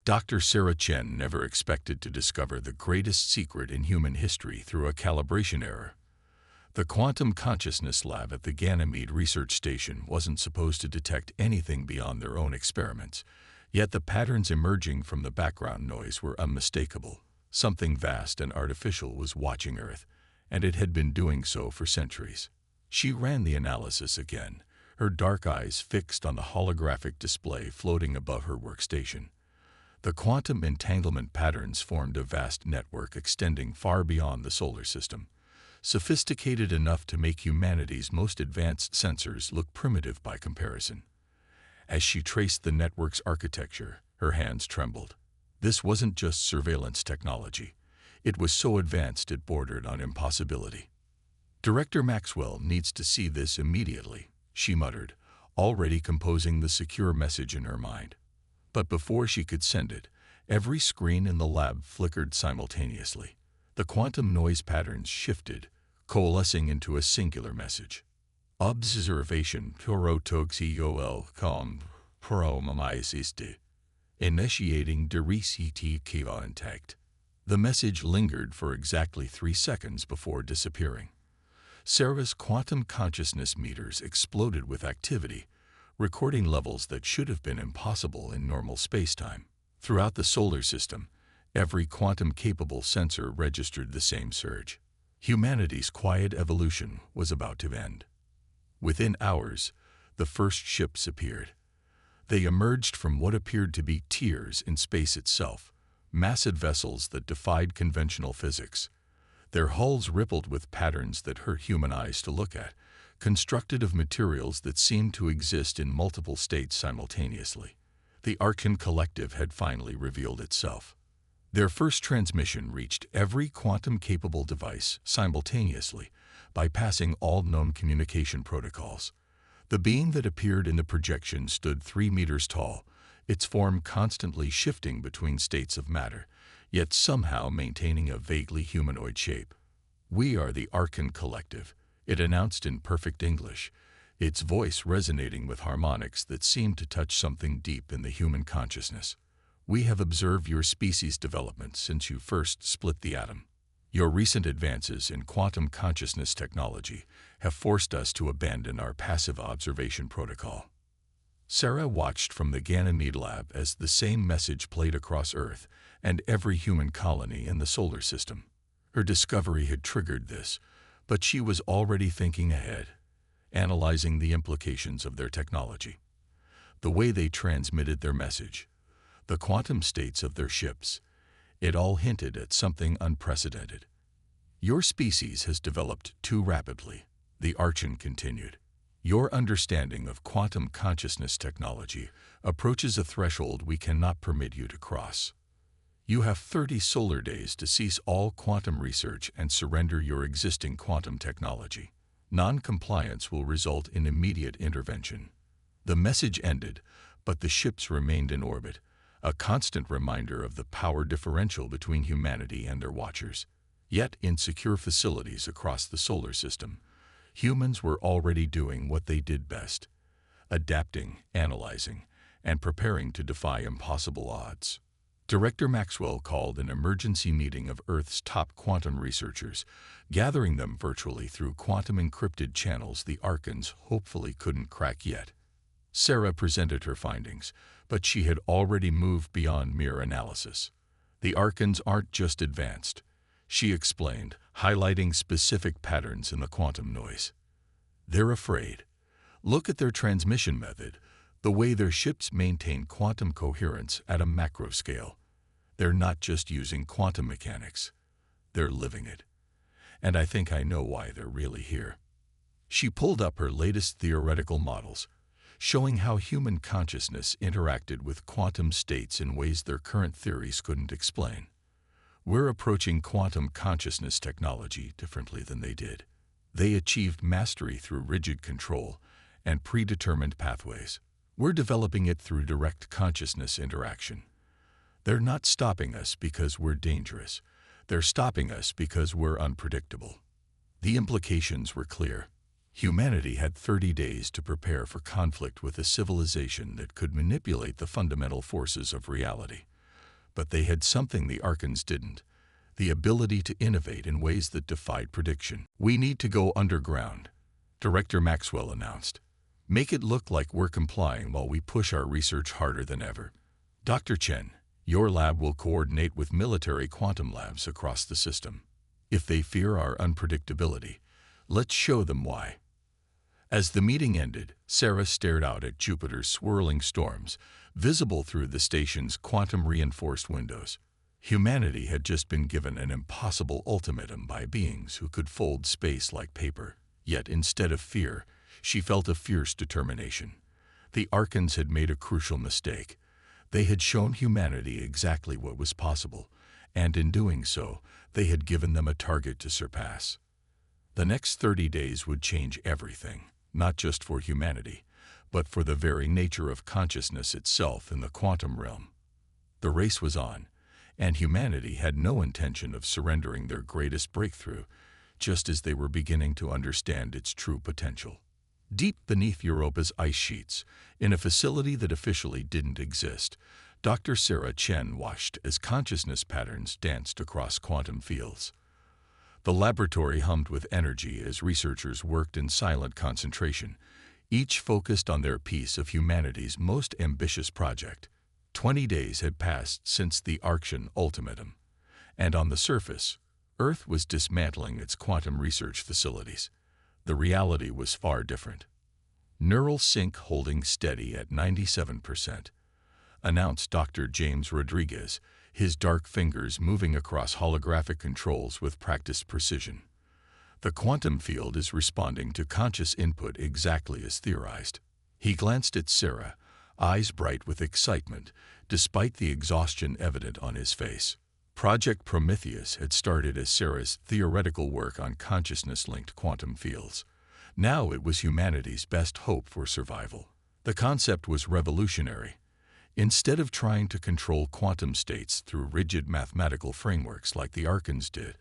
Dr. Sarah Chen never expected to discover the greatest secret in human history through a calibration error. The Quantum Consciousness Lab at the Ganymede Research Station wasn't supposed to detect anything beyond their own experiments, yet the patterns emerging from the background noise were unmistakable. Something vast and artificial was watching Earth, and it had been doing so for centuries. She ran the analysis again, her dark eyes fixed on the holographic display floating above her workstation. The quantum entanglement patterns formed a vast network extending far beyond the solar system, sophisticated enough to make humanity's most advanced sensors look primitive by comparison. As she traced the network's architecture, her hands trembled. This wasn't just surveillance technology. It was so advanced it bordered on impossibility. "Director Maxwell needs to see this immediately," she muttered, already composing the secure message in her mind. But before she could send it, every screen in the lab flickered simultaneously. The quantum noise patterns shifted, coalescing into a singular message. Observation Torotogsiol com promamaisiste. Initiating Dereciti Kiva intact. The message lingered for exactly 3 seconds before disappearing. Sarah's quantum consciousness meters exploded with activity, recording levels that should have been impossible in normal spacetime. Throughout the solar system, every quantum-capable sensor registered the same surge. Humanity's quiet evolution was about to end. Within hours, the first ships appeared. They emerged from what appeared to be tiers in space itself, massive vessels that defied conventional physics. Their hulls rippled with patterns that hurt human eyes to look at, constructed of materials that seemed to exist in multiple states simultaneously. The Archon Collective had finally revealed itself. Their first transmission reached every quantum-capable device simultaneously, bypassing all known communication protocols. The being that appeared in the projection stood 3 meters tall, its form constantly shifting between states of matter, yet somehow maintaining a vaguely humanoid shape. "We are the Archon Collective," it announced in perfect English, its voice resonating with harmonics that seemed to touch something deep in the human consciousness. "We have observed your species' development since you first split the atom. Your recent advances in quantum consciousness technology have forced us to abandon our passive observation protocol." Sarah watched from the Ganymede lab as the same message played across Earth and every human colony in the solar system. Her discovery had triggered this, but she was already thinking ahead, analyzing the implications of their technology. The way they transmitted their message, the quantum states of their ships, it all hinted at something unprecedented. "Your species has developed too rapidly," the Archon continued. "Your understanding of quantum consciousness technology approaches a threshold we cannot permit you to cross. You have 30 solar days to cease all quantum research and surrender your existing quantum technology. Non-compliance will result in immediate intervention." The message ended, but the ships remained in orbit, a constant reminder of the power differential between humanity and their watchers. Yet, in secure facilities across the solar system, humans were already doing what they did best: adapting, analyzing, and preparing to defy impossible odds. Director Maxwell called an emergency meeting of Earth's top quantum researchers, gathering them virtually through quantum-encrypted channels the Archons hopefully couldn't crack yet. Sarah presented her findings, but she had already moved beyond mere analysis. "The Archons aren't just advanced," she explained, highlighting specific patterns in the quantum noise. "They're afraid. Look at their transmission method, the way their ships maintain quantum coherence at a macro scale. They're not just using quantum mechanics. They're living it. And I think I know why they're really here." She pulled up her latest theoretical models, showing how human consciousness interacted with quantum states in ways their current theories couldn't explain. "We're approaching quantum consciousness technology differently than they did. They achieved mastery through rigid control and predetermined pathways. We're developing it through direct consciousness interaction. They're not stopping us because we're dangerous. They're stopping us because we're unpredictable." The implications were clear. Humanity had 30 days to prepare for conflict with a civilization that could manipulate the fundamental forces of reality. But they had something the Archons didn't: the ability to innovate in ways that defied prediction. "We need to go underground," Director Maxwell announced. "Make it look like we're complying while we push our research harder than ever. Dr. Chen, your lab will coordinate with military quantum labs across the system. If they fear our unpredictability, let's show them why." As the meeting ended, Sarah stared out at Jupiter's swirling storms, visible through the station's quantum-reinforced windows. Humanity had just been given an impossible ultimatum by beings who could fold space like paper. Yet instead of fear, she felt a fierce determination. The Archons had made a crucial mistake. They had shown humanity exactly what was possible, and in doing so, they had given them a target to surpass. The next 30 days would change everything, not just for humanity, but for the very nature of consciousness itself in the quantum realm. The race was on, and humanity had no intention of surrendering their greatest breakthrough, just as they were beginning to understand its true potential. Deep beneath Europa's ice sheets, in a facility that officially didn't exist, Dr. Sarah Chen watched as consciousness patterns danced across quantum fields. The laboratory hummed with energy as researchers worked in silent concentration, each focused on their piece of humanity's most ambitious project. 20 days had passed since the Archean ultimatum, and on the surface, Earth was dismantling its quantum research facilities. The reality was far different. "Neural sync holding steady at 97%, announced Dr. James Rodriguez, his dark fingers moving across holographic controls with practiced precision. "The quantum field is responding to conscious input exactly as theorized." He glanced at Sarah, eyes bright with excitement, despite the exhaustion evident on his face. Project Prometheus had started as Sarah's theoretical work on consciousness-linked quantum fields. Now it was humanity's best hope for survival. The concept was revolutionary. Instead of trying to control quantum states through rigid mathematical frameworks like the Archons did,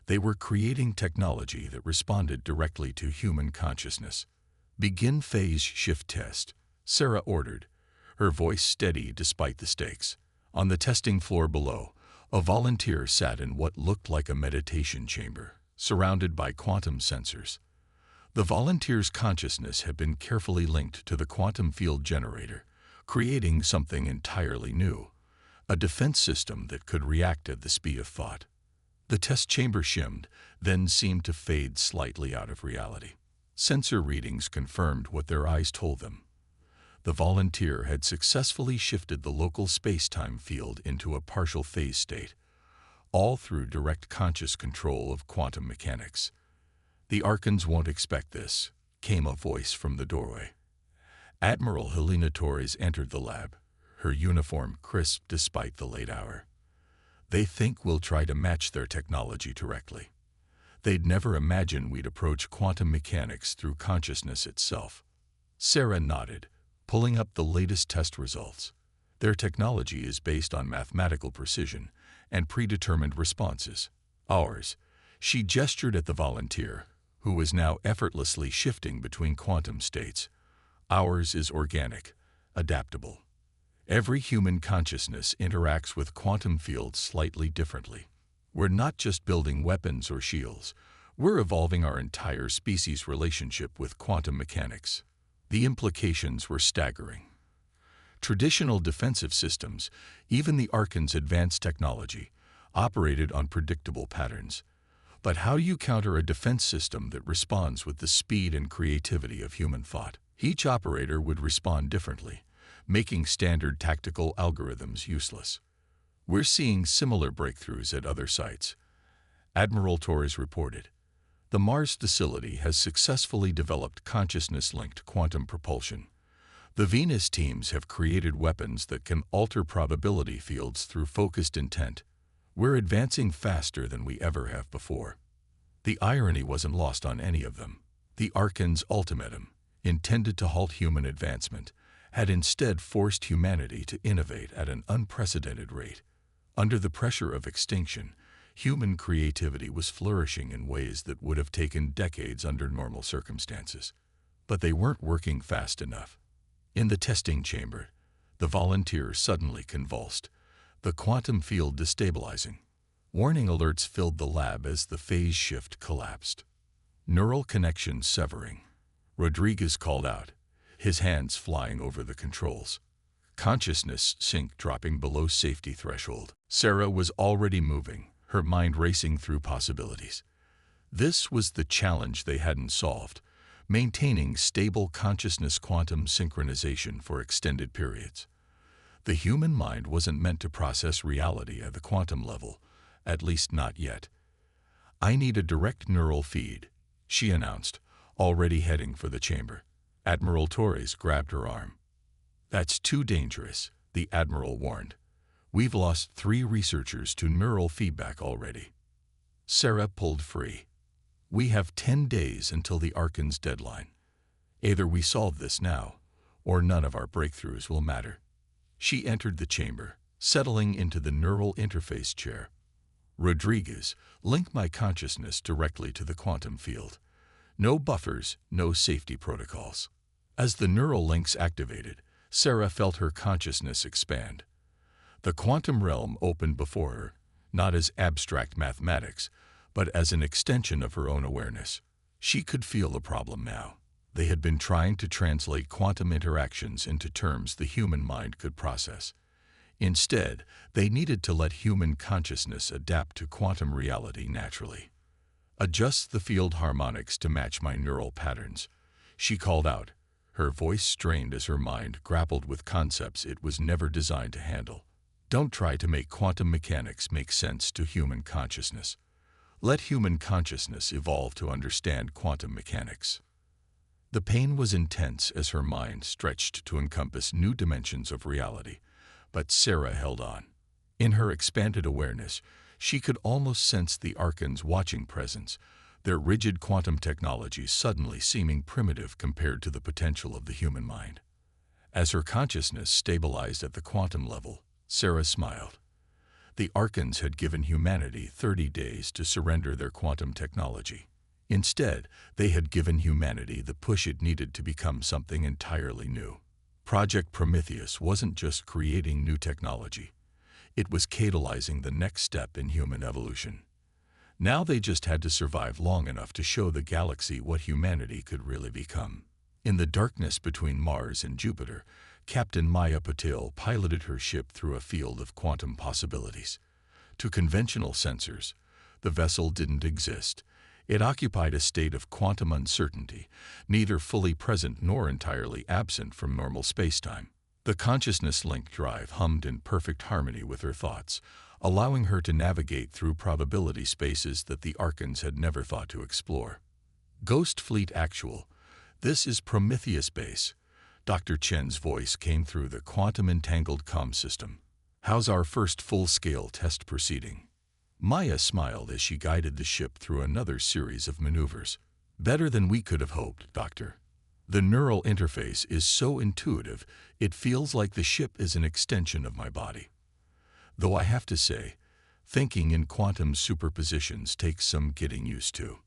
they were creating technology that responded directly to human consciousness. "Begin phase shift test," Sarah ordered, her voice steady despite the stakes. On the testing floor below, a volunteer sat in what looked like a meditation chamber, surrounded by quantum sensors. The volunteer's consciousness had been carefully linked to the quantum field generator, creating something entirely new, a defense system that could react at the speed of thought. The test chamber shimmed, then seemed to fade slightly out of reality. Sensor readings confirmed what their eyes told them. The volunteer had successfully shifted the local space-time field into a partial phase state, all through direct conscious control of quantum mechanics. "The Archons won't expect this," came a voice from the doorway. Admiral Helena Torres entered the lab, her uniform crisp despite the late hour. "They think we'll try to match their technology directly. They'd never imagine we'd approach quantum mechanics through consciousness itself." Sarah nodded, pulling up the latest test results. "Their technology is based on mathematical precision and predetermined responses. Ours," she gestured at the volunteer, who was now effortlessly shifting between quantum states, "ours is organic, adaptable. Every human consciousness interacts with quantum fields slightly differently. We're not just building weapons or shields, we're evolving our entire species' relationship with quantum mechanics." The implications were staggering. Traditional defensive systems, even the Archons' advanced technology, operated on predictable patterns. But how do you counter a defense system that responds with the speed and creativity of human thought? Each operator would respond differently, making standard tactical algorithms useless. "We're seeing similar breakthroughs at other sites," Admiral Torres reported. "The Mars facility has successfully developed consciousness-linked quantum propulsion. The Venus teams have created weapons that can alter probability fields through focused intent. We're advancing faster than we ever have before." The irony wasn't lost on any of them. The Archons' ultimatum, intended to halt human advancement, had instead forced humanity to innovate at an unprecedented rate. Under the pressure of extinction, human creativity was flourishing in ways that would have taken decades under normal circumstances. But they weren't working fast enough. In the testing chamber, the volunteer suddenly convulsed. The quantum field destabilizing. Warning alerts filled the lab as the phase shift collapsed. Neural connections severing. Rodriguez called out, his hands flying over the controls. Consciousness sync dropping below safety threshold. Sarah was already moving, her mind racing through possibilities. This was the challenge they hadn't solved, maintaining stable consciousness quantum synchronization for extended periods. The human mind wasn't meant to process reality at the quantum level, at least not yet. "I need a direct neural feed," she announced, already heading for the chamber. Admiral Torres grabbed her arm. "That's too dangerous," the Admiral warned. "We've lost 3 researchers to neural feedback already." Sarah pulled free. "We have 10 days until the Archon's deadline. Either we solve this now, or none of our breakthroughs will matter." She entered the chamber, settling into the neural interface chair. "Rodriguez, link my consciousness directly to the quantum field. No buffers, no safety protocols." As the neural links activated, Sarah felt her consciousness expand. The quantum realm opened before her, not as abstract mathematics, but as an extension of her own awareness. She could feel the problem now. They had been trying to translate quantum interactions into terms the human mind could process. Instead, they needed to let human consciousness adapt to quantum reality naturally. "Adjust the field harmonics to match my neural patterns," she called out, her voice strained as her mind grappled with concepts it was never designed to handle. "Don't try to make quantum mechanics make sense to human consciousness. Let human consciousness evolve to understand quantum mechanics." The pain was intense as her mind stretched to encompass new dimensions of reality, but Sarah held on. In her expanded awareness, she could almost sense the Archon's watching presence, their rigid quantum technology suddenly seeming primitive compared to the potential of the human mind. As her consciousness stabilized at the quantum level, Sarah smiled. The Archons had given humanity 30 days to surrender their quantum technology. Instead, they had given humanity the push it needed to become something entirely new. Project Prometheus wasn't just creating new technology. It was catalyzing the next step in human evolution. Now they just had to survive long enough to show the galaxy what humanity could really become. In the darkness between Mars and Jupiter, Captain Maya Patel piloted her ship through a field of quantum possibilities. To conventional sensors, the vessel didn't exist. It occupied a state of quantum uncertainty, neither fully present nor entirely absent from normal spacetime. The consciousness-linked drive hummed in perfect harmony with her thoughts, allowing her to navigate through probability spaces that the Archons had never thought to explore. "Ghost Fleet Actual, this is Prometheus Base." Dr. Chen's voice came through the quantum-entangled comm system. "How's our first full-scale test proceeding?" Maya smiled as she guided the ship through another series of maneuvers. "Better than we could have hoped, Doctor. The neural interface is so intuitive, it feels like the ship is an extension of my body. Though I have to say, thinking in quantum superpositions takes some getting used to."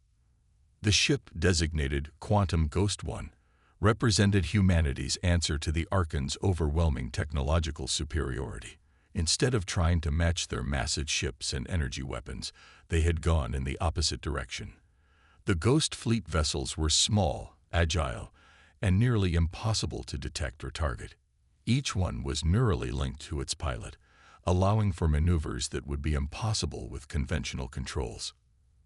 The ship, designated Quantum Ghost 1, represented humanity's answer to the Archon's overwhelming technological superiority. Instead of trying to match their massive ships and energy weapons, they had gone in the opposite direction. The Ghost Fleet vessels were small, agile, and nearly impossible to detect or target. Each one was neurally linked to its pilot, allowing for maneuvers that would be impossible with conventional controls.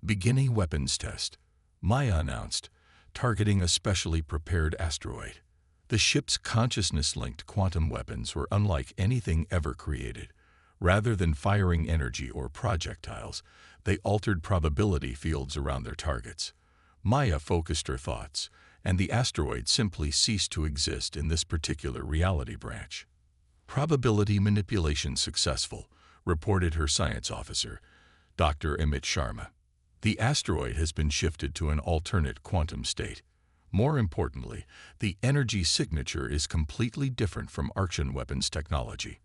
"Beginning weapons test," Maya announced, targeting a specially prepared asteroid. The ship's consciousness-linked quantum weapons were unlike anything ever created. Rather than firing energy or projectiles, they altered probability fields around their targets. Maya focused her thoughts, and the asteroid simply ceased to exist in this particular reality branch. "Probability manipulation successful," reported her science officer, Dr. Amit Sharma. "The asteroid has been shifted to an alternate quantum state. More importantly, the energy signature is completely different from Archon weapons technology.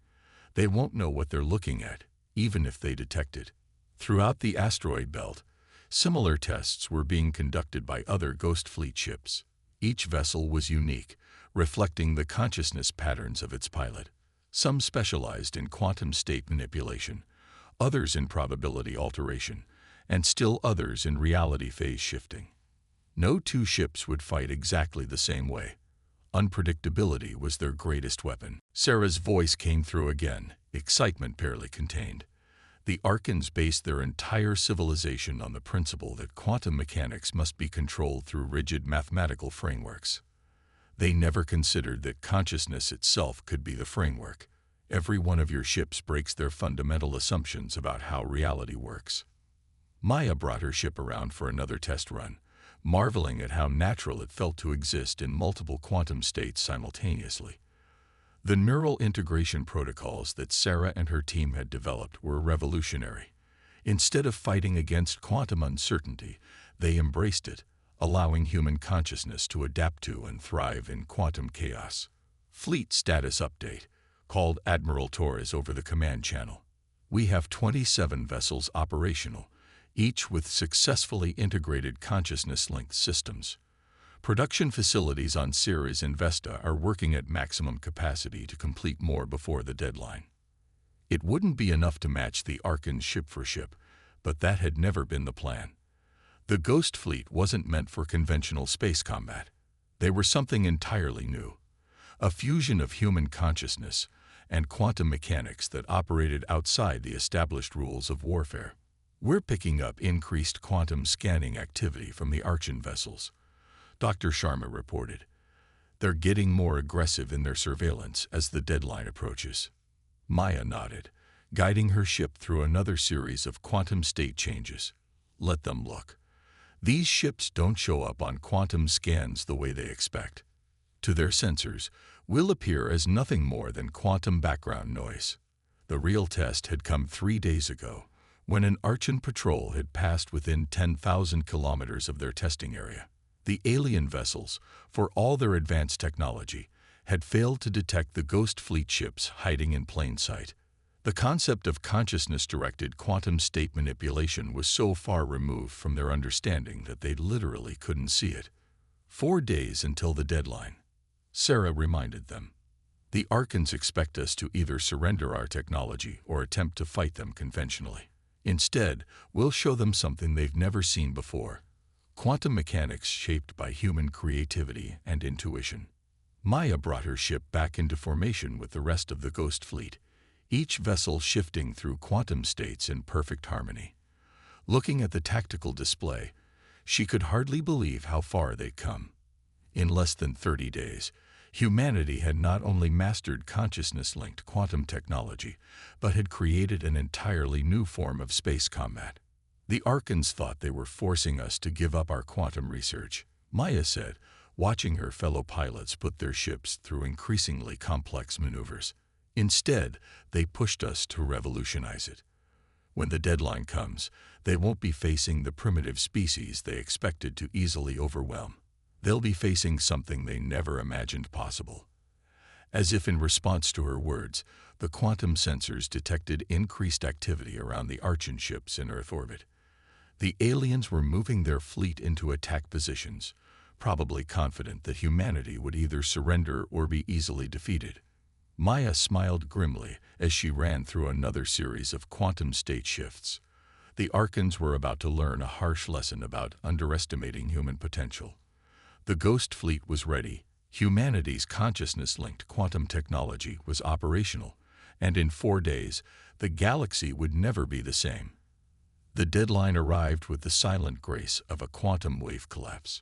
They won't know what they're looking at, even if they detect it." Throughout the asteroid belt, similar tests were being conducted by other Ghost Fleet ships. Each vessel was unique, reflecting the consciousness patterns of its pilot. Some specialized in quantum state manipulation, others in probability alteration, and still others in reality phase shifting. No two ships would fight exactly the same way. Unpredictability was their greatest weapon. Sarah's voice came through again, excitement barely contained. The Arkans based their entire civilization on the principle that quantum mechanics must be controlled through rigid mathematical frameworks. They never considered that consciousness itself could be the framework. Every one of your ships breaks their fundamental assumptions about how reality works. Maya brought her ship around for another test run, marveling at how natural it felt to exist in multiple quantum states simultaneously. The neural integration protocols that Sarah and her team had developed were revolutionary. Instead of fighting against quantum uncertainty, they embraced it, allowing human consciousness to adapt to and thrive in quantum chaos. Fleet status update, called Admiral Torres over the command channel. We have 27 vessels operational, each with successfully integrated consciousness-linked systems. Production facilities on Ceres and Vesta are working at maximum capacity to complete more before the deadline. It wouldn't be enough to match the Arkans ship for ship, but that had never been the plan. The Ghost Fleet wasn't meant for conventional space combat. They were something entirely new, a fusion of human consciousness and quantum mechanics that operated outside the established rules of warfare. We're picking up increased quantum scanning activity from the Archon vessels, Dr. Sharma reported. They're getting more aggressive in their surveillance as the deadline approaches. Maya nodded, guiding her ship through another series of quantum state changes. Let them look. These ships don't show up on quantum scans the way they expect. To their sensors, we'll appear as nothing more than quantum background noise. The real test had come 3 days ago, when an Archon patrol had passed within 10,000 kilometers of their testing area. The alien vessels, for all their advanced technology, had failed to detect the Ghost Fleet ships hiding in plain sight. The concept of consciousness-directed quantum state manipulation was so far removed from their understanding that they literally couldn't see it. 4 days until the deadline. Sarah reminded them. The Arkans expect us to either surrender our technology or attempt to fight them conventionally. Instead, we'll show them something they've never seen before. Quantum mechanics shaped by human creativity and intuition. Maya brought her ship back into formation with the rest of the Ghost Fleet, each vessel shifting through quantum states in perfect harmony. Looking at the tactical display, she could hardly believe how far they'd come. In less than 30 days, humanity had not only mastered consciousness-linked quantum technology, but had created an entirely new form of space combat. The Arkans thought they were forcing us to give up our quantum research, Maya said, watching her fellow pilots put their ships through increasingly complex maneuvers. Instead, they pushed us to revolutionize it. When the deadline comes, they won't be facing the primitive species they expected to easily overwhelm. They'll be facing something they never imagined possible. As if in response to her words, the quantum sensors detected increased activity around the Archon ships in Earth orbit. The aliens were moving their fleet into attack positions, probably confident that humanity would either surrender or be easily defeated. Maya smiled grimly as she ran through another series of quantum state shifts. The Arkans were about to learn a harsh lesson about underestimating human potential. The Ghost Fleet was ready. Humanity's consciousness-linked quantum technology was operational, and in 4 days, the galaxy would never be the same. The deadline arrived with the silent grace of a quantum wave collapse.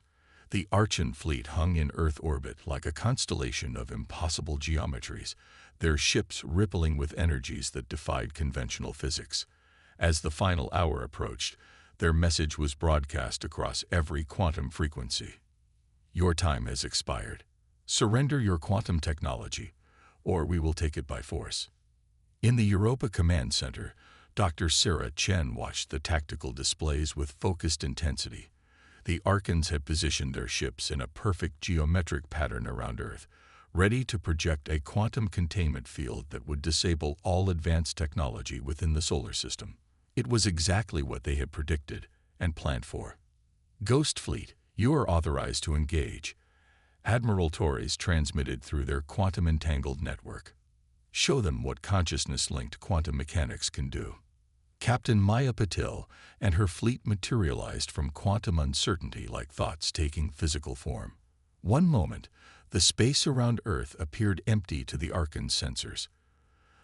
The Archon fleet hung in Earth orbit like a constellation of impossible geometries, their ships rippling with energies that defied conventional physics. As the final hour approached, their message was broadcast across every quantum frequency. Your time has expired. Surrender your quantum technology, or we will take it by force. In the Europa Command Center, Dr. Sarah Chen watched the tactical displays with focused intensity. The Arkans had positioned their ships in a perfect geometric pattern around Earth, ready to project a quantum containment field that would disable all advanced technology within the solar system. It was exactly what they had predicted and planned for. Ghost Fleet, you are authorized to engage, Admiral Torres transmitted through their quantum-entangled network. Show them what consciousness-linked quantum mechanics can do. Captain Maya Patil and her fleet materialized from quantum uncertainty like thoughts taking physical form. One moment, the space around Earth appeared empty to the Archon's sensors.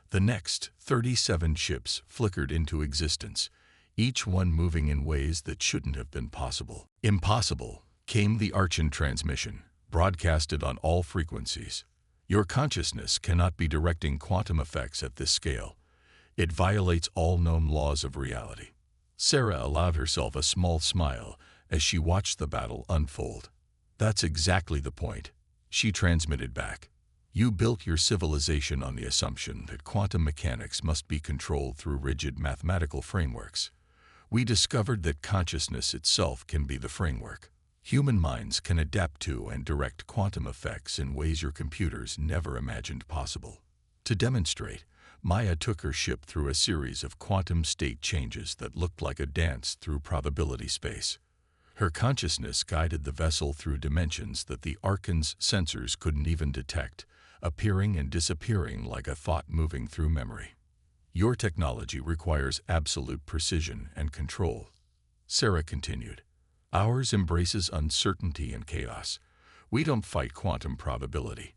The next, 37 ships flickered into existence, each one moving in ways that shouldn't have been possible. Impossible came the Archon transmission, broadcasted on all frequencies. Your consciousness cannot be directing quantum effects at this scale. It violates all known laws of reality. Sarah allowed herself a small smile as she watched the battle unfold. That's exactly the point, she transmitted back. You built your civilization on the assumption that quantum mechanics must be controlled through rigid mathematical frameworks. We discovered that consciousness itself can be the framework. Human minds can adapt to and direct quantum effects in ways your computers never imagined possible. To demonstrate, Maya took her ship through a series of quantum state changes that looked like a dance through probability space. Her consciousness guided the vessel through dimensions that the Archon's sensors couldn't even detect, appearing and disappearing like a thought moving through memory. Your technology requires absolute precision and control, Sarah continued. Ours embraces uncertainty and chaos. We don't fight quantum probability.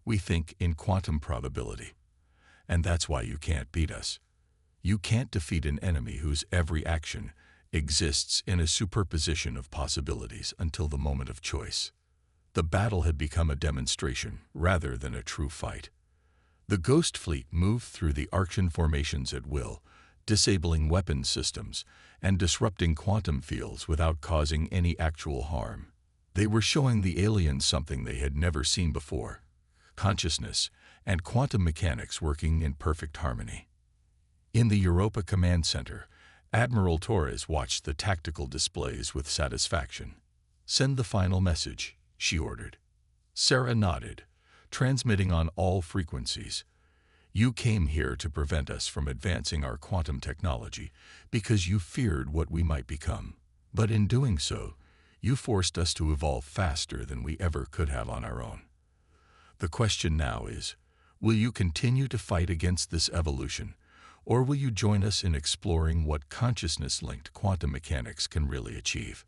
We think in quantum probability. And that's why you can't beat us. You can't defeat an enemy whose every action exists in a superposition of possibilities until the moment of choice. The battle had become a demonstration rather than a true fight. The Ghost Fleet moved through the Archon formations at will, disabling weapons systems and disrupting quantum fields without causing any actual harm. They were showing the aliens something they had never seen before: consciousness and quantum mechanics working in perfect harmony. In the Europa Command Center, Admiral Torres watched the tactical displays with satisfaction. "Send the final message," she ordered. Sarah nodded, transmitting on all frequencies. "You came here to prevent us from advancing our quantum technology because you feared what we might become. But in doing so, you forced us to evolve faster than we ever could have on our own. The question now is, will you continue to fight against this evolution, or will you join us in exploring what consciousness-linked quantum mechanics can really achieve?"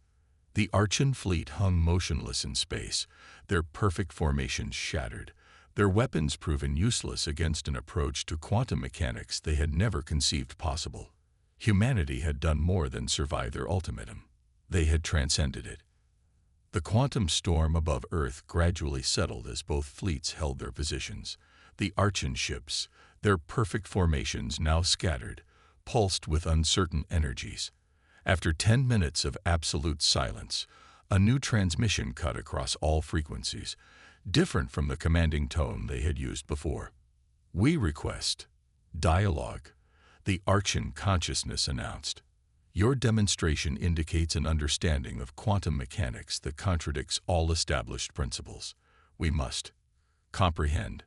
The Archon fleet hung motionless in space, their perfect formations shattered, their weapons proven useless against an approach to quantum mechanics they had never conceived possible. Humanity had done more than survive their ultimatum. They had transcended it. The quantum storm above Earth gradually settled as both fleets held their positions. The Archon ships, their perfect formations now scattered, pulsed with uncertain energies. After 10 minutes of absolute silence, a new transmission cut across all frequencies, different from the commanding tone they had used before. "We request dialogue," the Archon consciousness announced. "Your demonstration indicates an understanding of quantum mechanics that contradicts all established principles. We must comprehend."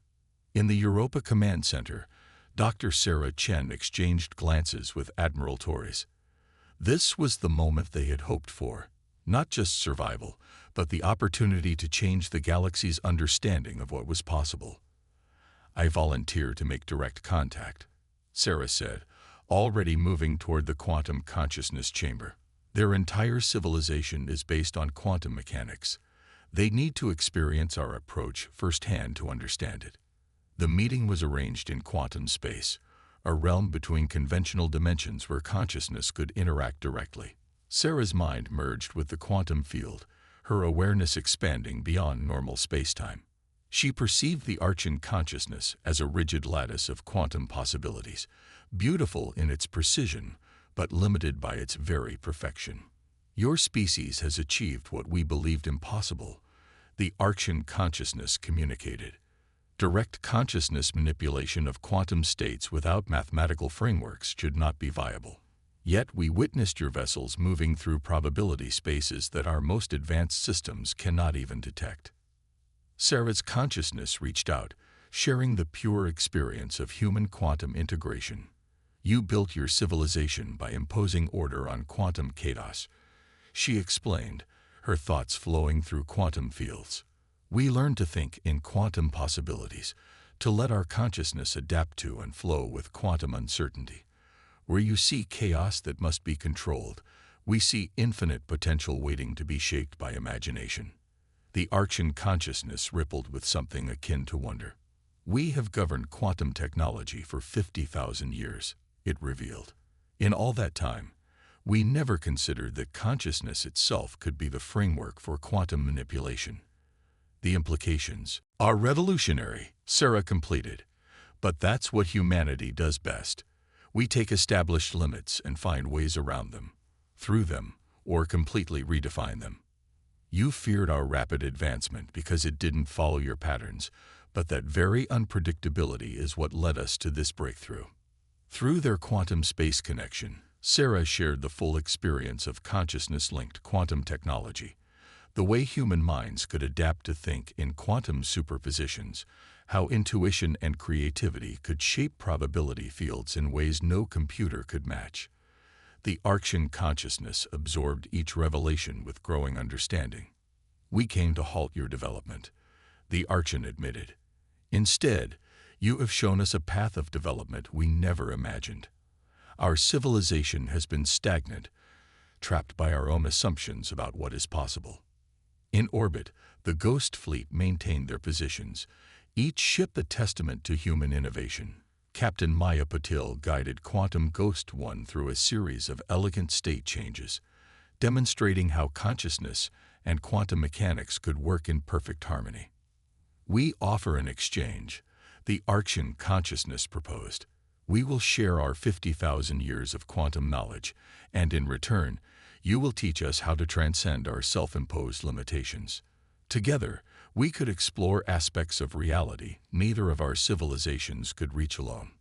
In the Europa Command Center, Dr. Sarah Chen exchanged glances with Admiral Torres. This was the moment they had hoped for. Not just survival, but the opportunity to change the galaxy's understanding of what was possible. "I volunteer to make direct contact," Sarah said, already moving toward the quantum consciousness chamber. "Their entire civilization is based on quantum mechanics. They need to experience our approach firsthand to understand it." The meeting was arranged in quantum space, a realm between conventional dimensions where consciousness could interact directly. Sarah's mind merged with the quantum field, her awareness expanding beyond normal spacetime. She perceived the Archon consciousness as a rigid lattice of quantum possibilities, beautiful in its precision, but limited by its very perfection. "Your species has achieved what we believed impossible," the Archon consciousness communicated. "Direct consciousness manipulation of quantum states without mathematical frameworks should not be viable. Yet we witnessed your vessels moving through probability spaces that our most advanced systems cannot even detect." Sarah's consciousness reached out, sharing the pure experience of human quantum integration. "You built your civilization by imposing order on quantum chaos," she explained, her thoughts flowing through quantum fields. "We learned to think in quantum possibilities, to let our consciousness adapt to and flow with quantum uncertainty. Where you see chaos that must be controlled, we see infinite potential waiting to be shaped by imagination. The Archean consciousness rippled with something akin to wonder. We have governed quantum technology for 50,000 years, it revealed. In all that time, we never considered that consciousness itself could be the framework for quantum manipulation. The implications are revolutionary, Sarah completed. But that's what humanity does best. We take established limits and find ways around them, through them, or completely redefine them. You feared our rapid advancement because it didn't follow your patterns, but that very unpredictability is what led us to this breakthrough. Through their quantum space connection, Sarah shared the full experience of consciousness-linked quantum technology, the way human minds could adapt to think in quantum superpositions, how intuition and creativity could shape probability fields in ways no computer could match. The Archean consciousness absorbed each revelation with growing understanding. We came to halt your development, the Archean admitted. Instead, you have shown us a path of development we never imagined. Our civilization has been stagnant, trapped by our own assumptions about what is possible. In orbit, the Ghost Fleet maintained their positions, each ship a testament to human innovation. Captain Maya Patil guided Quantum Ghost 1 through a series of elegant state changes, demonstrating how consciousness and quantum mechanics could work in perfect harmony. We offer an exchange, the Archean consciousness proposed. We will share our 50,000 years of quantum knowledge, and in return, you will teach us how to transcend our self-imposed limitations. Together, we could explore aspects of reality neither of our civilizations could reach alone.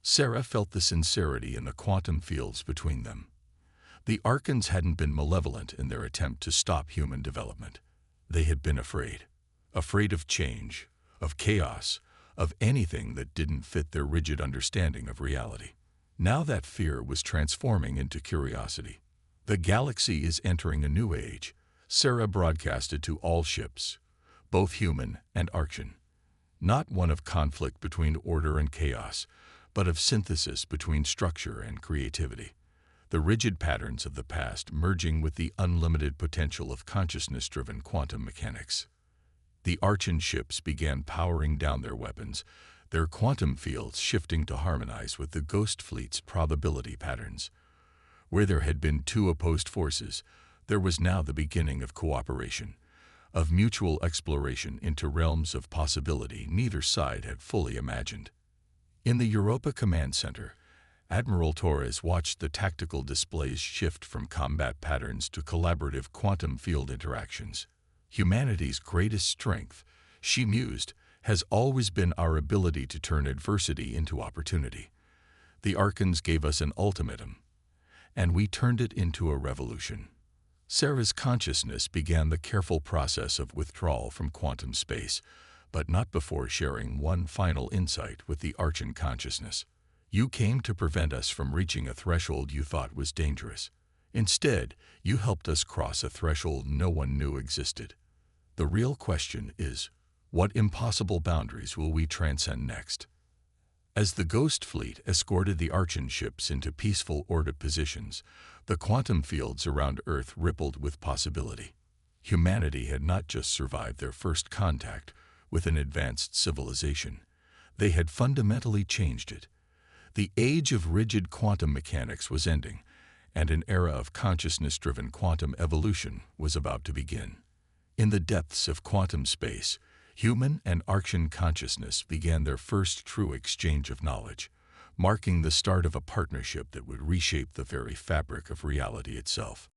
Sarah felt the sincerity in the quantum fields between them. The Archons hadn't been malevolent in their attempt to stop human development. They had been afraid of change, of chaos, of anything that didn't fit their rigid understanding of reality. Now that fear was transforming into curiosity. The galaxy is entering a new age, Sarah broadcasted to all ships, both human and Archean. Not one of conflict between order and chaos, but of synthesis between structure and creativity. The rigid patterns of the past merging with the unlimited potential of consciousness-driven quantum mechanics. The Archean ships began powering down their weapons, their quantum fields shifting to harmonize with the Ghost Fleet's probability patterns. Where there had been two opposed forces, there was now the beginning of cooperation, of mutual exploration into realms of possibility neither side had fully imagined. In the Europa Command Center, Admiral Torres watched the tactical displays shift from combat patterns to collaborative quantum field interactions. Humanity's greatest strength, she mused, has always been our ability to turn adversity into opportunity. The Archons gave us an ultimatum, and we turned it into a revolution. Sarah's consciousness began the careful process of withdrawal from quantum space, but not before sharing one final insight with the Archean consciousness. You came to prevent us from reaching a threshold you thought was dangerous. Instead, you helped us cross a threshold no one knew existed. The real question is, what impossible boundaries will we transcend next? As the Ghost Fleet escorted the Archean ships into peaceful orbit positions, the quantum fields around Earth rippled with possibility. Humanity had not just survived their first contact with an advanced civilization, they had fundamentally changed it. The age of rigid quantum mechanics was ending, and an era of consciousness-driven quantum evolution was about to begin. In the depths of quantum space, human and Archean consciousness began their first true exchange of knowledge, marking the start of a partnership that would reshape the very fabric of reality itself.